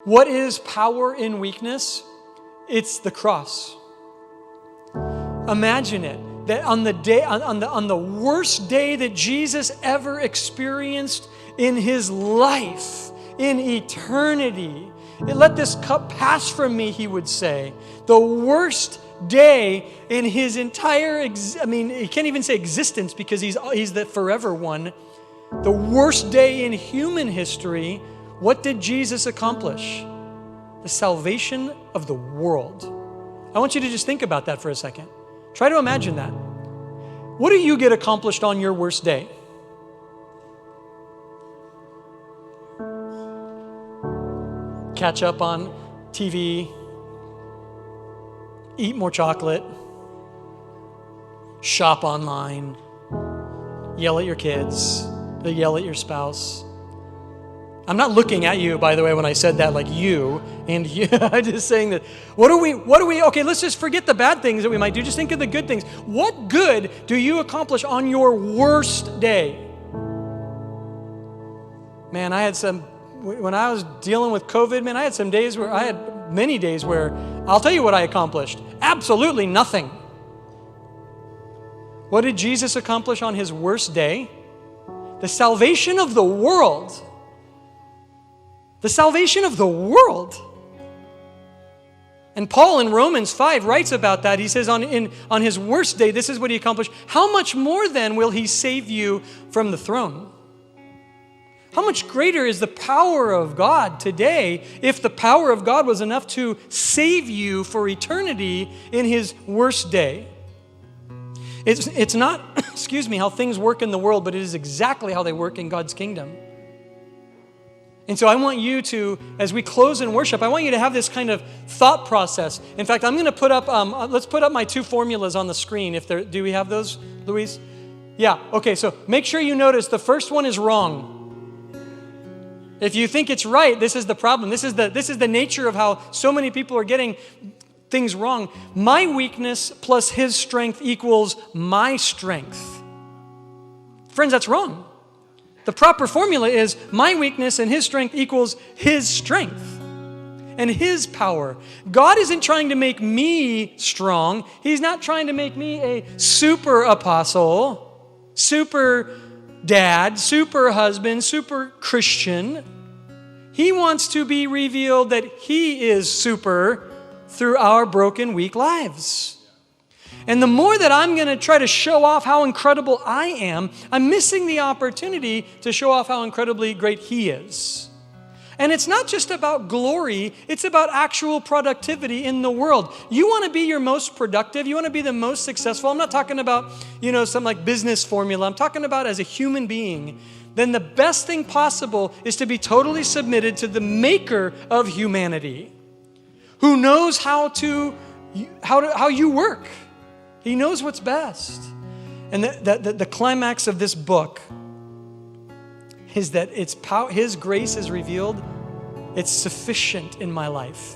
What is power in weakness? It's the cross. Imagine it, that on the worst day that Jesus ever experienced in his life, in eternity, let this cup pass from me, he would say. The worst day in his entire, he can't even say existence because he's the forever one. The worst day in human history, what did Jesus accomplish? The salvation of the world. I want you to just think about that for a second. Try to imagine that. What do you get accomplished on your worst day? Catch up on TV, eat more chocolate, shop online, yell at your kids, yell at your spouse. I'm not looking at you, by the way, when I said that, like you and you. I'm just saying that. Okay, let's just forget the bad things that we might do. Just think of the good things. What good do you accomplish on your worst day? Man, when I was dealing with COVID, man, I had many days where, I'll tell you what I accomplished. Absolutely nothing. What did Jesus accomplish on his worst day? The salvation of the world. The salvation of the world. And Paul in Romans 5 writes about that. He says on his worst day, this is what he accomplished. How much more then will he save you from the throne? How much greater is the power of God today if the power of God was enough to save you for eternity in his worst day? It's not, how things work in the world, but it is exactly how they work in God's kingdom. And so I want you to, as we close in worship, I want you to have this kind of thought process. In fact, I'm going to put up, let's put up my two formulas on the screen. Do we have those, Luis? Yeah, okay, so make sure you notice the first one is wrong. If you think it's right, this is the problem. This is the nature of how so many people are getting things wrong. My weakness plus his strength equals my strength. Friends, that's wrong. The proper formula is my weakness and his strength equals his strength and his power. God isn't trying to make me strong. He's not trying to make me a super apostle, super dad, super husband, super Christian. He wants to be revealed that he is super through our broken, weak lives. And the more that I'm going to try to show off how incredible I am, I'm missing the opportunity to show off how incredibly great he is. And it's not just about glory, it's about actual productivity in the world. You want to be your most productive, you want to be the most successful. I'm not talking about, some like business formula. I'm talking about as a human being. Then the best thing possible is to be totally submitted to the maker of humanity, who knows how you work. He knows what's best. And the climax of this book is that his grace is revealed. It's sufficient in my life.